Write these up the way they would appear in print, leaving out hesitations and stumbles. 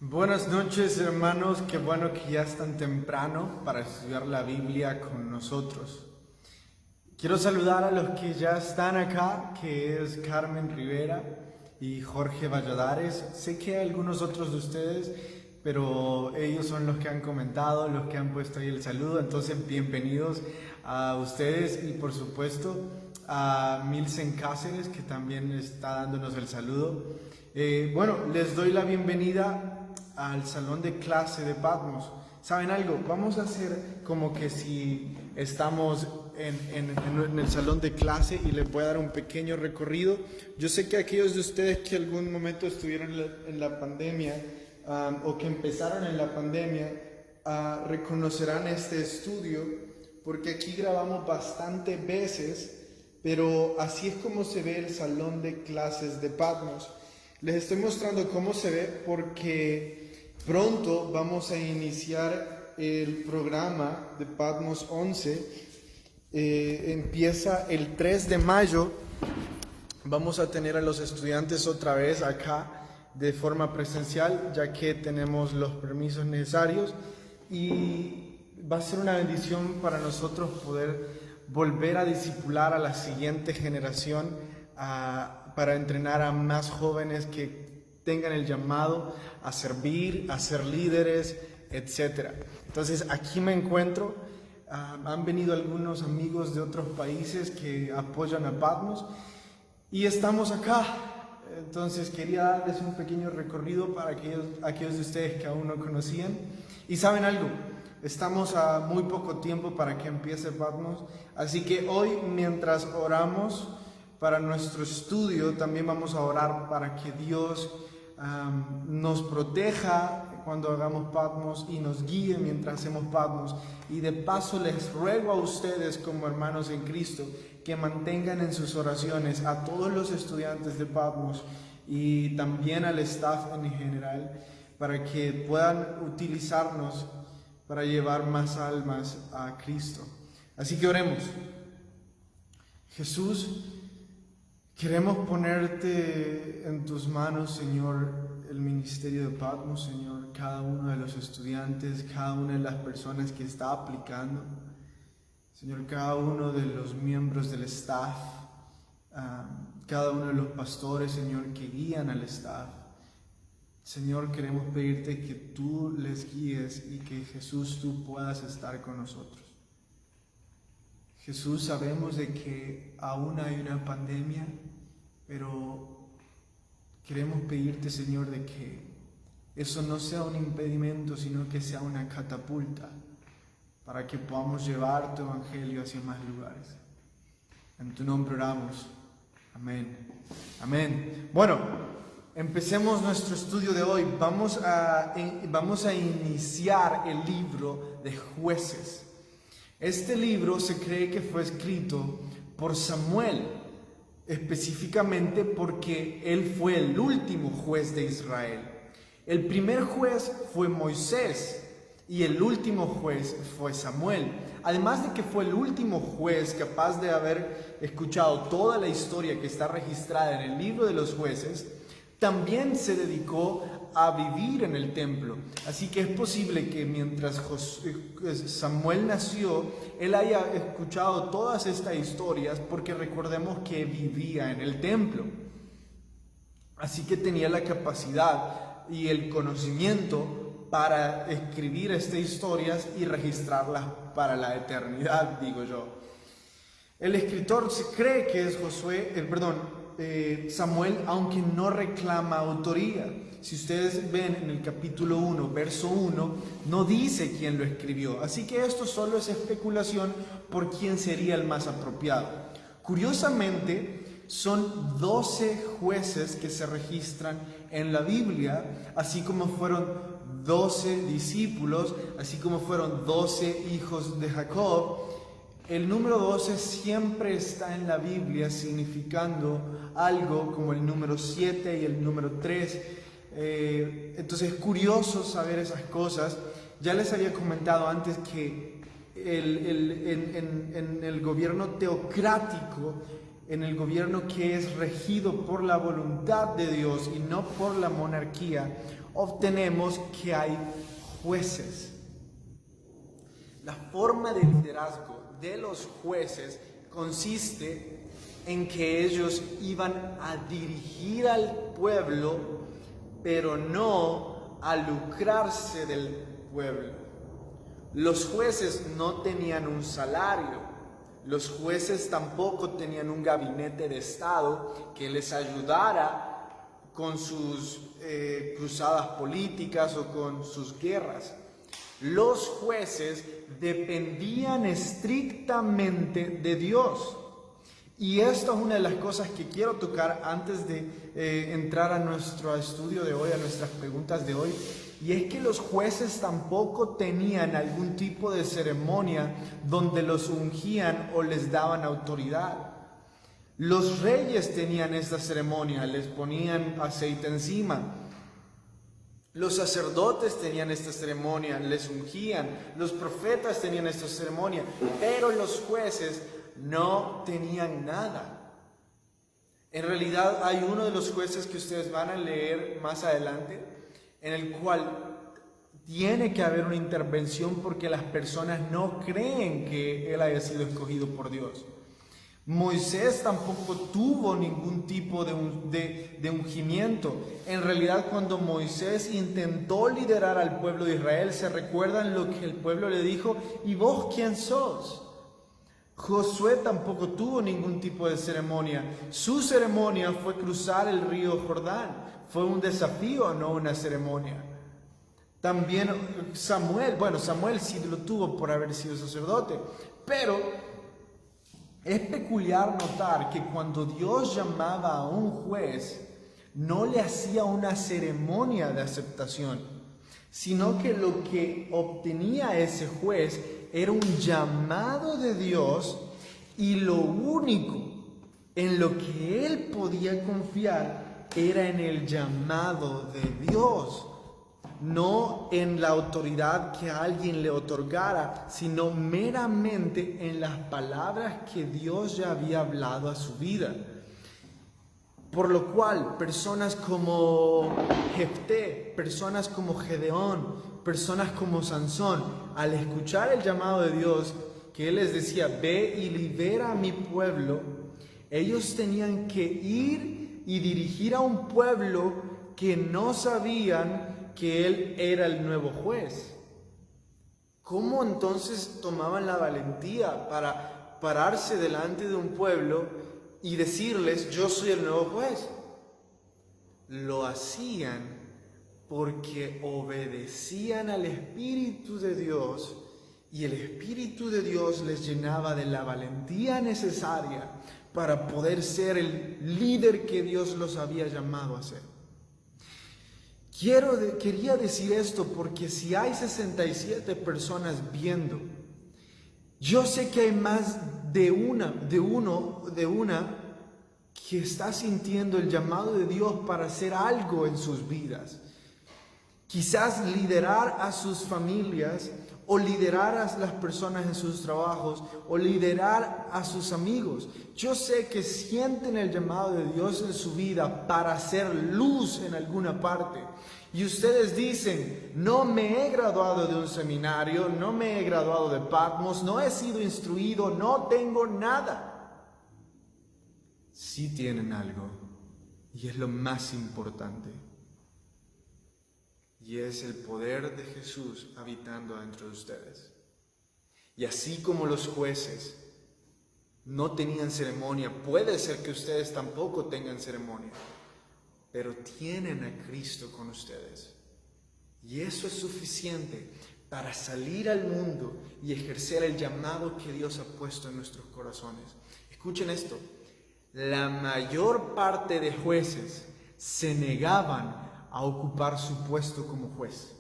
Buenas noches, hermanos, qué bueno que ya están temprano para estudiar la Biblia con nosotros. Quiero saludar a los que ya están acá, que es Carmen Rivera y Jorge Valladares. Sé que hay algunos otros de ustedes, pero ellos son los que han comentado, los que han puesto ahí el saludo. Entonces, bienvenidos a ustedes y por supuesto a Milsen Cáceres, que también está dándonos el saludo. Les doy la bienvenida al salón de clase de Patmos. ¿Saben algo? Vamos a hacer como que si estamos en el salón de clase y les voy a dar un pequeño recorrido. Yo sé que aquellos de ustedes que algún momento estuvieron en la pandemia o que empezaron en la pandemia reconocerán este estudio porque aquí grabamos bastantes veces, pero así es como se ve el salón de clases de Patmos. Les estoy mostrando cómo se ve porque pronto vamos a iniciar el programa de Patmos 11. Empieza el 3 de mayo. Vamos a tener a los estudiantes otra vez acá de forma presencial, ya que tenemos los permisos necesarios. Y va a ser una bendición para nosotros poder volver a discipular a la siguiente generación para entrenar a más jóvenes que tengan el llamado a servir, a ser líderes, etc. Entonces aquí me encuentro, han venido algunos amigos de otros países que apoyan a Patmos y estamos acá. Entonces quería darles un pequeño recorrido para aquellos de ustedes que aún no conocían. Y ¿saben algo? Estamos a muy poco tiempo para que empiece Patmos, así que hoy mientras oramos para nuestro estudio, también vamos a orar para que Dios nos proteja cuando hagamos Patmos y nos guíe mientras hacemos Patmos. Y de paso les ruego a ustedes como hermanos en Cristo que mantengan en sus oraciones a todos los estudiantes de Patmos y también al staff en general para que puedan utilizarnos para llevar más almas a Cristo. Así que oremos. Jesús, queremos ponerte en tus manos, Señor, el ministerio de Patmos, Señor, cada uno de los estudiantes, cada una de las personas que está aplicando, Señor, cada uno de los miembros del staff, cada uno de los pastores, Señor, que guían al staff. Señor, queremos pedirte que tú les guíes y que Jesús, tú puedas estar con nosotros. Jesús, sabemos de que aún hay una pandemia, pero queremos pedirte, Señor, de que eso no sea un impedimento, sino que sea una catapulta para que podamos llevar tu evangelio hacia más lugares. En tu nombre oramos. Amén. Amén. Bueno, empecemos nuestro estudio de hoy. Vamos a iniciar el libro de Jueces. Este libro se cree que fue escrito por Samuel, específicamente porque él fue el último juez de Israel. El primer juez fue Moisés y el último juez fue Samuel. Además de que fue el último juez capaz de haber escuchado toda la historia que está registrada en el libro de los jueces, también se dedicó a vivir en el templo. Así que es posible que mientras Samuel nació, él haya escuchado todas estas historias porque recordemos que vivía en el templo. Así que tenía la capacidad y el conocimiento para escribir estas historias y registrarlas para la eternidad, digo yo. El escritor se cree que es Samuel, aunque no reclama autoría. Si ustedes ven en el capítulo 1, verso 1, no dice quién lo escribió. Así que esto solo es especulación por quién sería el más apropiado. Curiosamente, son 12 jueces que se registran en la Biblia, así como fueron 12 discípulos, así como fueron 12 hijos de Jacob. El número 12 siempre está en la Biblia significando algo como el número 7 y el número 3. Entonces es curioso saber esas cosas. Ya les había comentado antes que en el gobierno teocrático, en el gobierno que es regido por la voluntad de Dios y no por la monarquía, obtenemos que hay jueces. La forma de liderazgo de los jueces consiste en que ellos iban a dirigir al pueblo, pero no a lucrarse del pueblo. Los jueces no tenían un salario, los jueces tampoco tenían un gabinete de Estado que les ayudara con sus cruzadas políticas o con sus guerras. Los jueces dependían estrictamente de Dios. Y esto es una de las cosas que quiero tocar antes de entrar a nuestro estudio de hoy, a nuestras preguntas de hoy. Y es que los jueces tampoco tenían algún tipo de ceremonia donde los ungían o les daban autoridad. Los reyes tenían esta ceremonia, les ponían aceite encima. Los sacerdotes tenían esta ceremonia, les ungían. Los profetas tenían esta ceremonia, pero los jueces no tenían nada. En realidad hay uno de los jueces que ustedes van a leer más adelante, en el cual tiene que haber una intervención porque las personas no creen que él haya sido escogido por Dios. Moisés tampoco tuvo ningún tipo de ungimiento. En realidad, cuando Moisés intentó liderar al pueblo de Israel, ¿se recuerdan lo que el pueblo le dijo? ¿Y vos quién sos? Josué tampoco tuvo ningún tipo de ceremonia. Su ceremonia fue cruzar el río Jordán. Fue un desafío, no una ceremonia. También Samuel sí lo tuvo por haber sido sacerdote, pero es peculiar notar que cuando Dios llamaba a un juez, no le hacía una ceremonia de aceptación, sino que lo que obtenía ese juez era un llamado de Dios, y lo único en lo que él podía confiar era en el llamado de Dios. No en la autoridad que alguien le otorgara, sino meramente en las palabras que Dios ya había hablado a su vida. Por lo cual, personas como Jefté, personas como Gedeón, personas como Sansón, al escuchar el llamado de Dios, que Él les decía, ve y libera a mi pueblo, ellos tenían que ir y dirigir a un pueblo que no sabían que Él era el nuevo juez. ¿Cómo entonces tomaban la valentía para pararse delante de un pueblo y decirles, yo soy el nuevo juez? Lo hacían porque obedecían al Espíritu de Dios, y el Espíritu de Dios les llenaba de la valentía necesaria para poder ser el líder que Dios los había llamado a ser. Quería decir esto porque si hay 67 personas viendo, yo sé que hay más de una que está sintiendo el llamado de Dios para hacer algo en sus vidas. Quizás liderar a sus familias, o liderar a las personas en sus trabajos, o liderar a sus amigos. Yo sé que sienten el llamado de Dios en su vida para hacer luz en alguna parte. Y ustedes dicen, no me he graduado de un seminario, no me he graduado de Patmos, no he sido instruido, no tengo nada. Sí tienen algo, y es lo más importante. Y es el poder de Jesús habitando dentro de ustedes. Y así como los jueces no tenían ceremonia, puede ser que ustedes tampoco tengan ceremonia, pero tienen a Cristo con ustedes. Y eso es suficiente para salir al mundo y ejercer el llamado que Dios ha puesto en nuestros corazones. Escuchen esto, la mayor parte de jueces se negaban a ocupar su puesto como juez.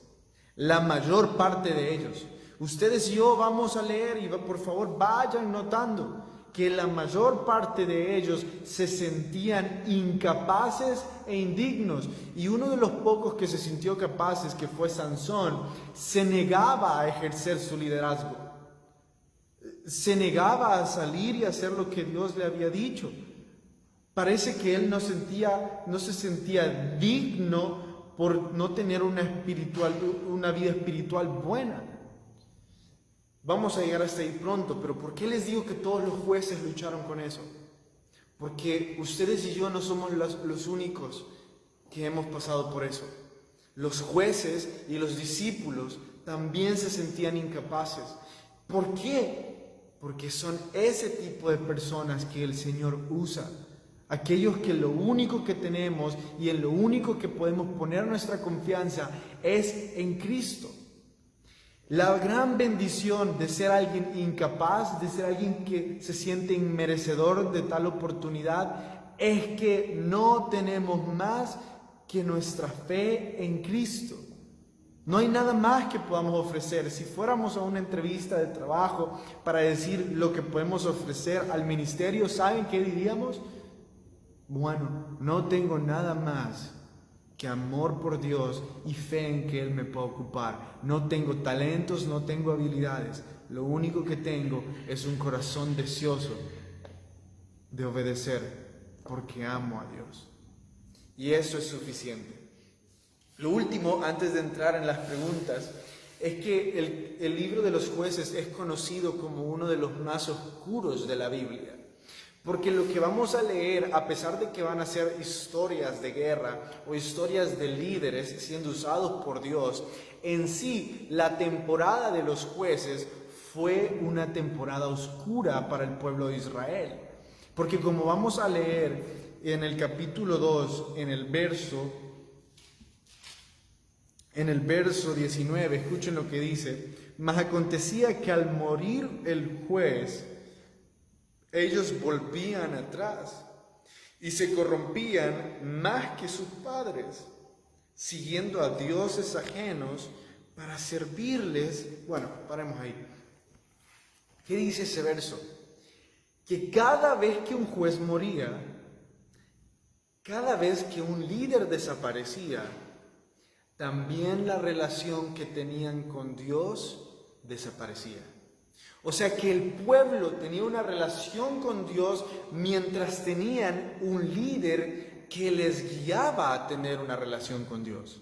La mayor parte de ellos. Ustedes y yo vamos a leer y por favor vayan notando que la mayor parte de ellos se sentían incapaces e indignos. Y uno de los pocos que se sintió capaces, que fue Sansón, se negaba a ejercer su liderazgo. Se negaba a salir y hacer lo que Dios le había dicho. Parece que él no se sentía digno por no tener una vida espiritual buena. Vamos a llegar hasta ahí pronto, pero ¿por qué les digo que todos los jueces lucharon con eso? Porque ustedes y yo no somos los únicos que hemos pasado por eso. Los jueces y los discípulos también se sentían incapaces. ¿Por qué? Porque son ese tipo de personas que el Señor usa. Aquellos que lo único que tenemos y en lo único que podemos poner nuestra confianza es en Cristo. La gran bendición de ser alguien incapaz, de ser alguien que se siente inmerecedor de tal oportunidad, es que no tenemos más que nuestra fe en Cristo. No hay nada más que podamos ofrecer. Si fuéramos a una entrevista de trabajo para decir lo que podemos ofrecer al ministerio, ¿saben qué diríamos? Bueno, no tengo nada más que amor por Dios y fe en que Él me pueda ocupar. No tengo talentos, no tengo habilidades. Lo único que tengo es un corazón deseoso de obedecer porque amo a Dios. Y eso es suficiente. Lo último, antes de entrar en las preguntas, es que el libro de los jueces es conocido como uno de los más oscuros de la Biblia. Porque lo que vamos a leer, a pesar de que van a ser historias de guerra o historias de líderes siendo usados por Dios, en sí la temporada de los jueces fue una temporada oscura para el pueblo de Israel. Porque como vamos a leer en el capítulo 2, en el verso 19, escuchen lo que dice: mas acontecía que al morir el juez, ellos volvían atrás y se corrompían más que sus padres, siguiendo a dioses ajenos para servirles. Bueno, paremos ahí. ¿Qué dice ese verso? Que cada vez que un juez moría, cada vez que un líder desaparecía, también la relación que tenían con Dios desaparecía. O sea que el pueblo tenía una relación con Dios mientras tenían un líder que les guiaba a tener una relación con Dios.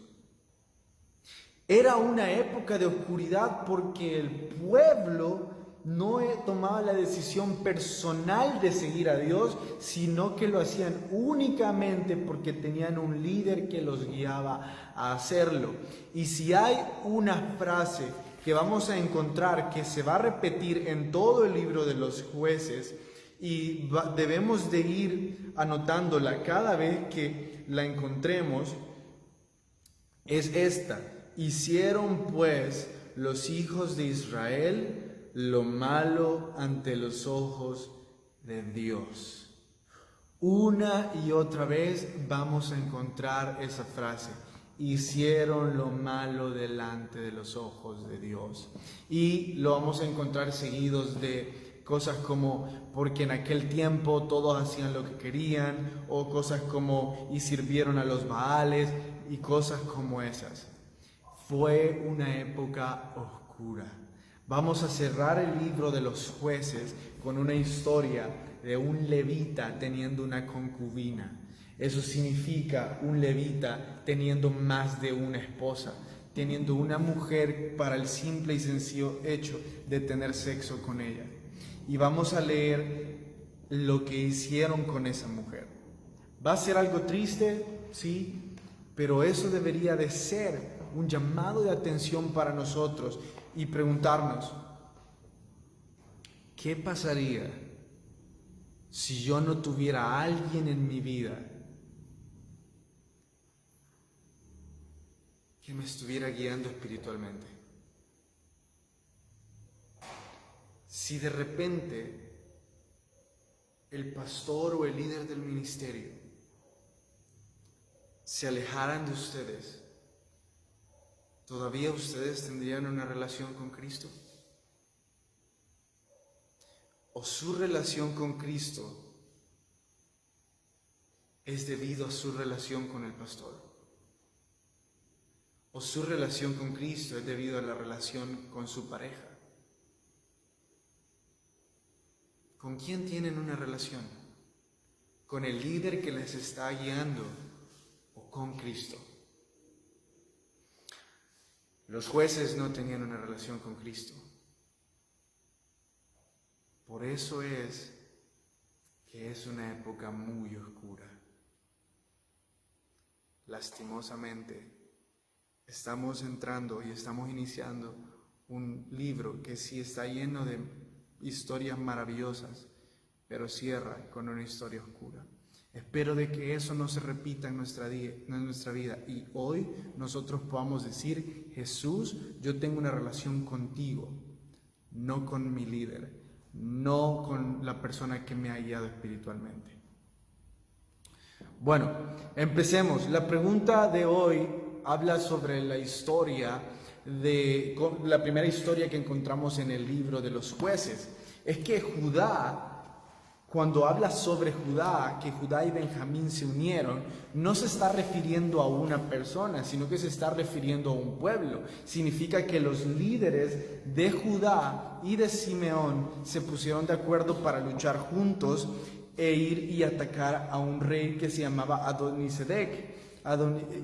Era una época de oscuridad porque el pueblo no tomaba la decisión personal de seguir a Dios, sino que lo hacían únicamente porque tenían un líder que los guiaba a hacerlo. Y si hay una frase que vamos a encontrar que se va a repetir en todo el libro de los jueces y debemos de ir anotándola cada vez que la encontremos, es esta: hicieron pues los hijos de Israel lo malo ante los ojos de Dios. Una y otra vez vamos a encontrar esa frase: hicieron lo malo delante de los ojos de Dios. Y lo vamos a encontrar seguidos de cosas como porque en aquel tiempo todos hacían lo que querían, o cosas como y sirvieron a los Baales, y cosas como esas. Fue una época oscura. Vamos a cerrar el libro de los jueces con una historia de un levita teniendo una concubina. Eso significa un levita teniendo más de una esposa, teniendo una mujer para el simple y sencillo hecho de tener sexo con ella. Y vamos a leer lo que hicieron con esa mujer. ¿Va a ser algo triste? Sí, pero eso debería de ser un llamado de atención para nosotros y preguntarnos: ¿qué pasaría si yo no tuviera a alguien en mi vida que me estuviera guiando espiritualmente? Si de repente el pastor o el líder del ministerio se alejaran de ustedes, ¿todavía ustedes tendrían una relación con Cristo? ¿O su relación con Cristo es debido a su relación con el pastor? ¿O su relación con Cristo es debido a la relación con su pareja? ¿Con quién tienen una relación? ¿Con el líder que les está guiando o con Cristo? Los jueces no tenían una relación con Cristo. Por eso es que es una época muy oscura. Lastimosamente, estamos entrando y estamos iniciando un libro que sí está lleno de historias maravillosas, pero cierra con una historia oscura. Espero de que eso no se repita en nuestra vida y hoy nosotros podamos decir: Jesús, yo tengo una relación contigo, no con mi líder, no con la persona que me ha guiado espiritualmente. Bueno, empecemos. La pregunta de hoy habla sobre la historia la primera historia que encontramos en el libro de los jueces. Es que Judá, cuando habla sobre Judá, que Judá y Benjamín se unieron, no se está refiriendo a una persona, sino que se está refiriendo a un pueblo. Significa que los líderes de Judá y de Simeón se pusieron de acuerdo para luchar juntos e ir y atacar a un rey que se llamaba Adonisedec.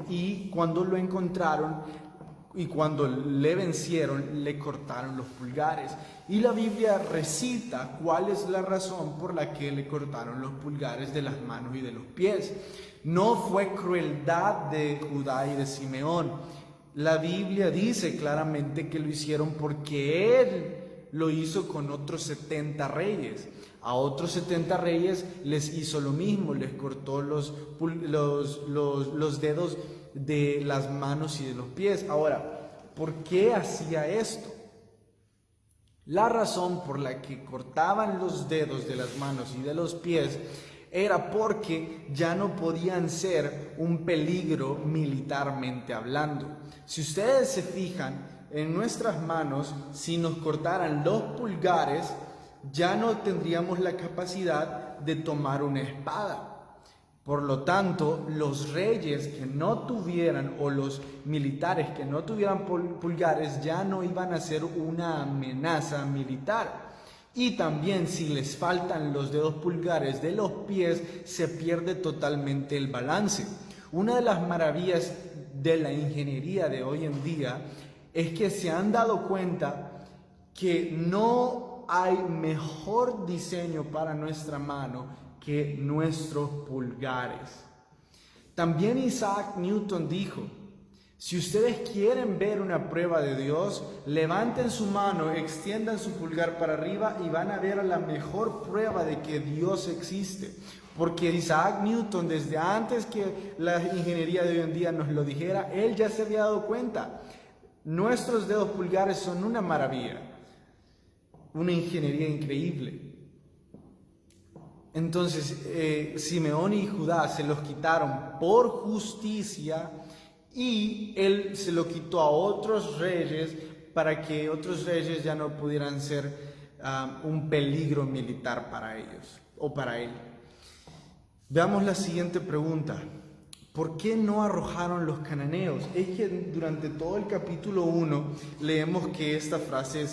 Y cuando lo encontraron y cuando le vencieron, le cortaron los pulgares. Y la Biblia recita cuál es la razón por la que le cortaron los pulgares de las manos y de los pies. No fue crueldad de Judá y de Simeón. La Biblia dice claramente que lo hicieron porque él lo hizo con otros 70 reyes. A otros 70 reyes les hizo lo mismo, les cortó los dedos de las manos y de los pies. Ahora, ¿por qué hacía esto? La razón por la que cortaban los dedos de las manos y de los pies era porque ya no podían ser un peligro militarmente hablando. Si ustedes se fijan, en nuestras manos, si nos cortaran los pulgares, ya no tendríamos la capacidad de tomar una espada. Por lo tanto, los reyes que no tuvieran, o los militares que no tuvieran pulgares, ya no iban a ser una amenaza militar. Y también, si les faltan los dedos pulgares de los pies, se pierde totalmente el balance. Una de las maravillas de la ingeniería de hoy en día es que se han dado cuenta que no hay mejor diseño para nuestra mano que nuestros pulgares. También Isaac Newton dijo: si ustedes quieren ver una prueba de Dios, levanten su mano, extiendan su pulgar para arriba y van a ver la mejor prueba de que Dios existe. Porque Isaac Newton, desde antes que la ingeniería de hoy en día nos lo dijera, él ya se había dado cuenta. Nuestros dedos pulgares son una maravilla, una ingeniería increíble. Entonces, Simeón y Judá se los quitaron por justicia y él se lo quitó a otros reyes para que otros reyes ya no pudieran ser un peligro militar para ellos o para él. Veamos la siguiente pregunta. ¿Por qué no arrojaron los cananeos? Es que durante todo el capítulo 1 leemos que esta frase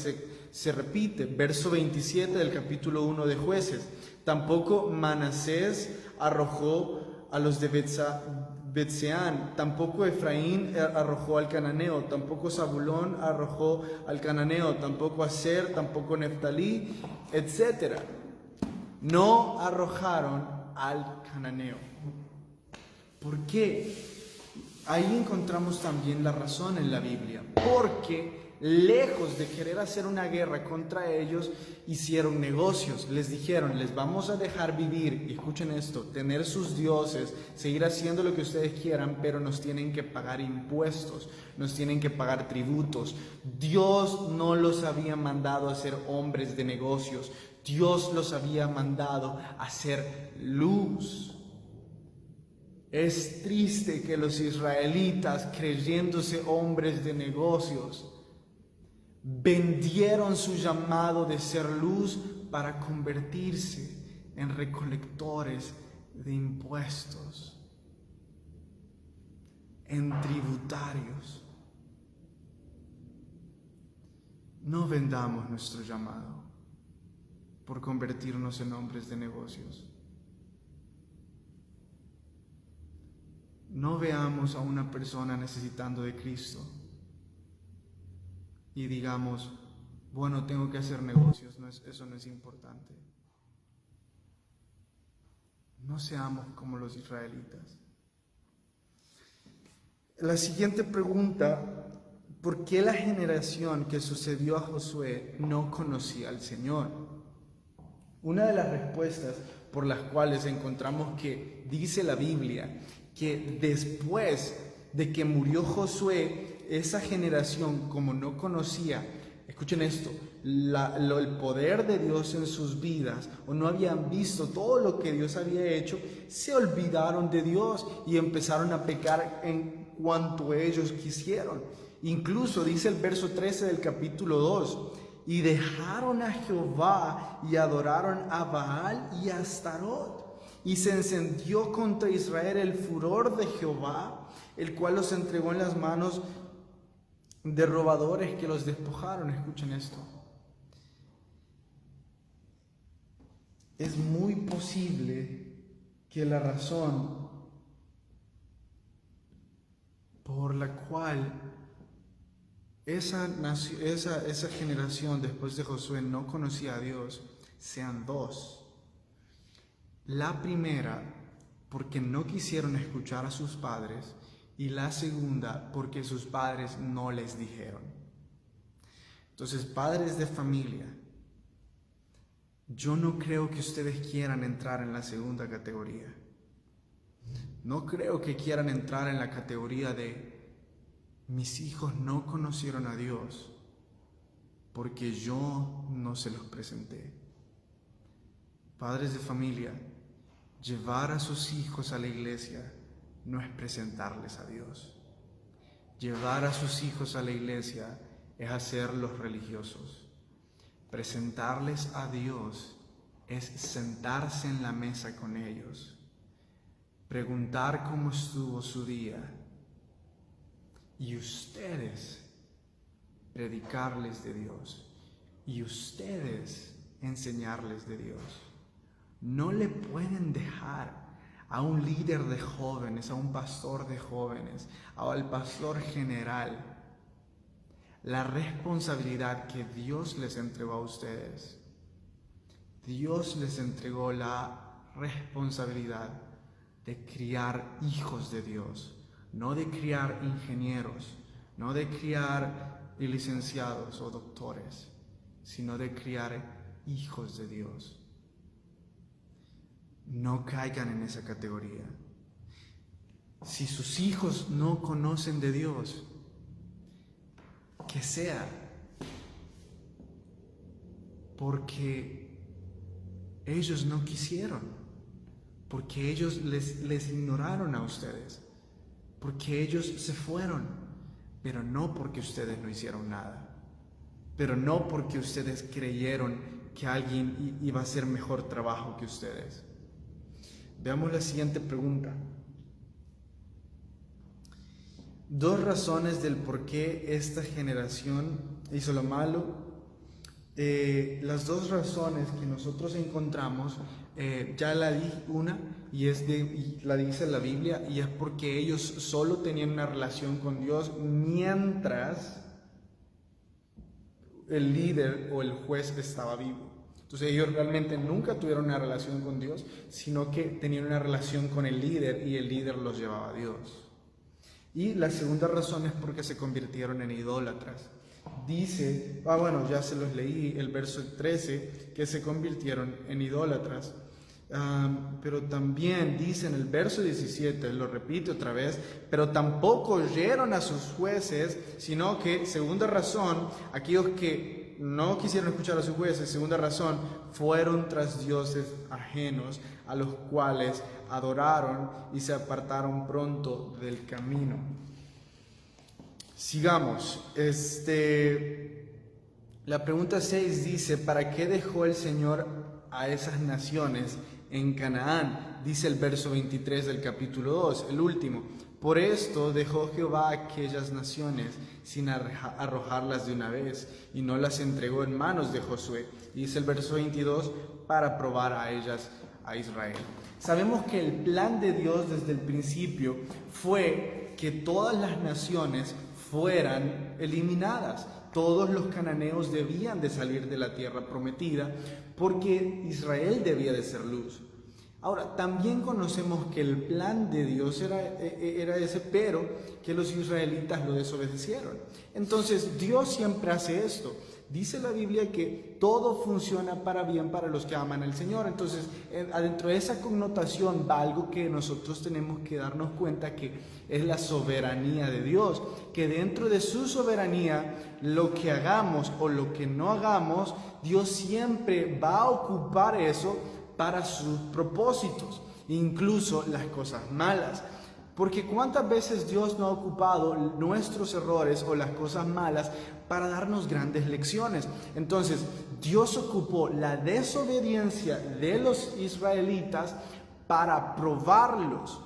se repite. Verso 27 del capítulo 1 de Jueces. Tampoco Manasés arrojó a los de Betseán, tampoco Efraín arrojó al cananeo, tampoco Zabulón arrojó al cananeo, tampoco Aser, tampoco Neftalí, etc. No arrojaron al cananeo. ¿Por qué? Ahí encontramos también la razón en la Biblia. Porque lejos de querer hacer una guerra contra ellos, hicieron negocios. Les dijeron: les vamos a dejar vivir, y escuchen esto, tener sus dioses, seguir haciendo lo que ustedes quieran, pero nos tienen que pagar impuestos, nos tienen que pagar tributos. Dios no los había mandado a ser hombres de negocios, Dios los había mandado a ser luz. Es triste que los israelitas, creyéndose hombres de negocios, vendieron su llamado de ser luz para convertirse en recolectores de impuestos, en tributarios. No vendamos nuestro llamado por convertirnos en hombres de negocios. No veamos a una persona necesitando de Cristo y digamos, bueno, tengo que hacer negocios, eso no es importante. No seamos como los israelitas. La siguiente pregunta: ¿por qué la generación que sucedió a Josué no conocía al Señor? Una de las respuestas por las cuales encontramos que dice la Biblia que después de que murió Josué, esa generación, como no conocía, escuchen esto, el poder de Dios en sus vidas, o no habían visto todo lo que Dios había hecho, se olvidaron de Dios y empezaron a pecar en cuanto ellos quisieron. Incluso dice el verso 13 del capítulo 2, y dejaron a Jehová y adoraron a Baal y a Astarot, y se encendió contra Israel el furor de Jehová, el cual los entregó en las manos de robadores que los despojaron. Escuchen esto. Es muy posible que la razón por la cual esa generación después de Josué no conocía a Dios sean dos. La primera, porque no quisieron escuchar a sus padres, y la segunda, porque sus padres no les dijeron. Entonces, padres de familia, yo no creo que ustedes quieran entrar en la segunda categoría. No creo que quieran entrar en la categoría de mis hijos no conocieron a Dios porque yo no se los presenté. Padres de familia, llevar a sus hijos a la iglesia no es presentarles a Dios. Llevar a sus hijos a la iglesia es hacerlos religiosos. Presentarles a Dios es sentarse en la mesa con ellos, preguntar cómo estuvo su día, y ustedes predicarles de Dios, y ustedes enseñarles de Dios. No le pueden dejar a un líder de jóvenes, a un pastor de jóvenes, al pastor general, la responsabilidad que Dios les entregó a ustedes. Dios les entregó la responsabilidad de criar hijos de Dios, no de criar ingenieros, no de criar licenciados o doctores, sino de criar hijos de Dios. No caigan en esa categoría. Si sus hijos no conocen de Dios, que sea porque ellos no quisieron, porque ellos les ignoraron a ustedes, porque ellos se fueron, pero no porque ustedes no hicieron nada, pero no porque ustedes creyeron que alguien iba a hacer mejor trabajo que ustedes. Veamos la siguiente pregunta. 2 razones del por qué esta generación hizo lo malo. Las 2 razones que nosotros encontramos, ya la di una, y la dice la Biblia, y es porque ellos solo tenían una relación con Dios mientras el líder o el juez estaba vivo. Entonces ellos realmente nunca tuvieron una relación con Dios, sino que tenían una relación con el líder, y el líder los llevaba a Dios. Y la segunda razón es porque se convirtieron en idólatras. Dice, ya se los leí, el verso 13, que se convirtieron en idólatras. Pero también dice en el verso 17, lo repite otra vez, pero tampoco oyeron a sus jueces, sino que, segunda razón, aquellos que no quisieron escuchar a sus jueces, segunda razón, fueron tras dioses ajenos, a los cuales adoraron y se apartaron pronto del camino. Sigamos. La pregunta 6 dice, ¿para qué dejó el Señor a esas naciones en Canaán? Dice el verso 23 del capítulo 2, el último. Por esto dejó Jehová aquellas naciones sin arrojarlas de una vez, y no las entregó en manos de Josué. Dice el verso 22, para probar a ellas a Israel. Sabemos que el plan de Dios desde el principio fue que todas las naciones fueran eliminadas. Todos los cananeos debían de salir de la tierra prometida porque Israel debía de ser luz. Ahora, también conocemos que el plan de Dios era ese, pero que los israelitas lo desobedecieron. Entonces, Dios siempre hace esto. Dice la Biblia que todo funciona para bien para los que aman al Señor. Entonces, adentro de esa connotación va algo que nosotros tenemos que darnos cuenta que es la soberanía de Dios. Que dentro de su soberanía, lo que hagamos o lo que no hagamos, Dios siempre va a ocupar eso para sus propósitos, incluso las cosas malas. Porque cuántas veces Dios no ha ocupado nuestros errores o las cosas malas para darnos grandes lecciones. Entonces, Dios ocupó la desobediencia de los israelitas para probarlos.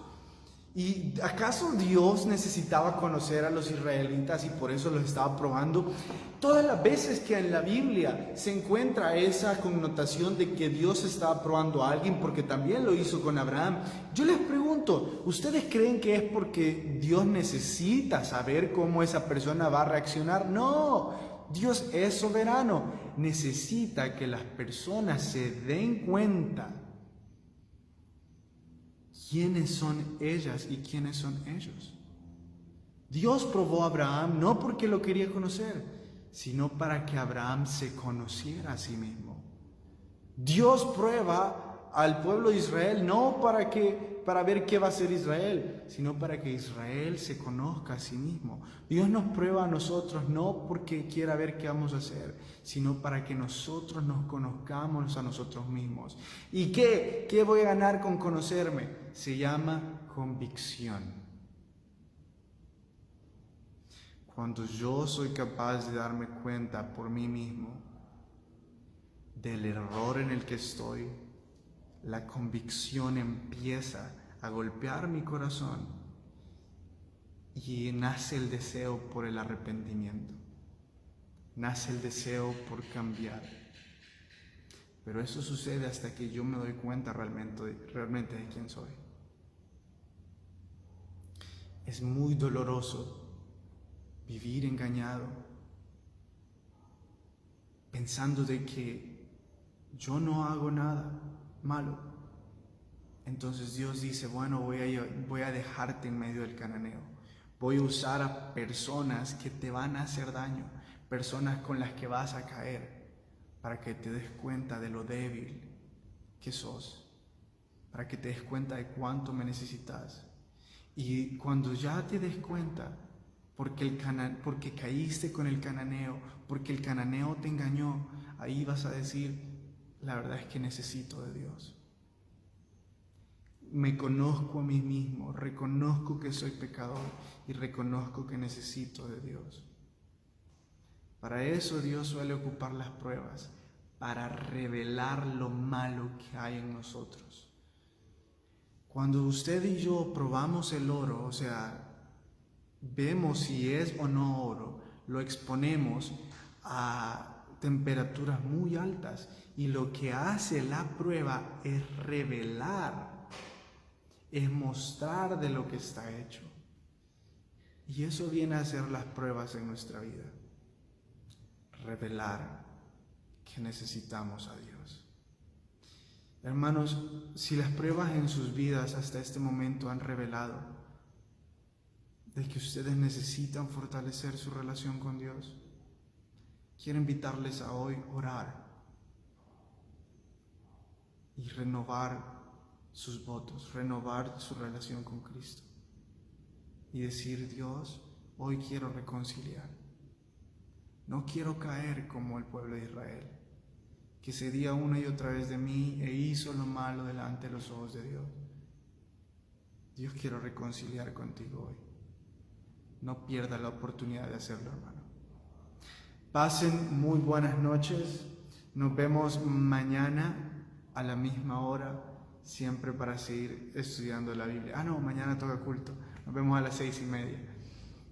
¿Y acaso Dios necesitaba conocer a los israelitas y por eso los estaba probando? Todas las veces que en la Biblia se encuentra esa connotación de que Dios estaba probando a alguien, porque también lo hizo con Abraham, yo les pregunto, ¿ustedes creen que es porque Dios necesita saber cómo esa persona va a reaccionar? No, Dios es soberano, necesita que las personas se den cuenta quiénes son ellas y quiénes son ellos. Dios probó a Abraham no porque lo quería conocer, sino para que Abraham se conociera a sí mismo. Dios prueba al pueblo de Israel no para ver qué va a hacer Israel, sino para que Israel se conozca a sí mismo. Dios nos prueba a nosotros no porque quiera ver qué vamos a hacer, sino para que nosotros nos conozcamos a nosotros mismos. ¿Y qué voy a ganar con conocerme? Se llama convicción. Cuando yo soy capaz de darme cuenta por mí mismo del error en el que estoy, la convicción empieza a golpear mi corazón y nace el deseo por el arrepentimiento, nace el deseo por cambiar. Pero eso sucede hasta que yo me doy cuenta realmente de quién soy. Es muy doloroso vivir engañado, pensando de que yo no hago nada malo. Entonces Dios dice, bueno, voy a dejarte en medio del cananeo. Voy a usar a personas que te van a hacer daño, personas con las que vas a caer, para que te des cuenta de lo débil que sos, para que te des cuenta de cuánto me necesitas. Y cuando ya te des cuenta, porque caíste con el cananeo, porque el cananeo te engañó, ahí vas a decir, la verdad es que necesito de Dios. Me conozco a mí mismo, reconozco que soy pecador y reconozco que necesito de Dios. Para eso Dios suele ocupar las pruebas, para revelar lo malo que hay en nosotros. Cuando usted y yo probamos el oro, o sea, vemos si es o no oro, lo exponemos a temperaturas muy altas y lo que hace la prueba es revelar, es mostrar de lo que está hecho. Y eso viene a ser las pruebas en nuestra vida, revelar que necesitamos a Dios. Hermanos, si las pruebas en sus vidas hasta este momento han revelado de que ustedes necesitan fortalecer su relación con Dios, quiero invitarles a hoy orar y renovar sus votos, renovar su relación con Cristo y decir, Dios, hoy quiero reconciliar. No quiero caer como el pueblo de Israel, que se día una y otra vez de mí e hizo lo malo delante de los ojos de Dios. Dios, quiero reconciliar contigo hoy. No pierda la oportunidad de hacerlo, hermano. Pasen muy buenas noches. Nos vemos mañana a la misma hora, siempre para seguir estudiando la Biblia. No, mañana toca culto. Nos vemos a las 6:30.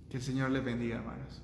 Que el Señor les bendiga, hermanos.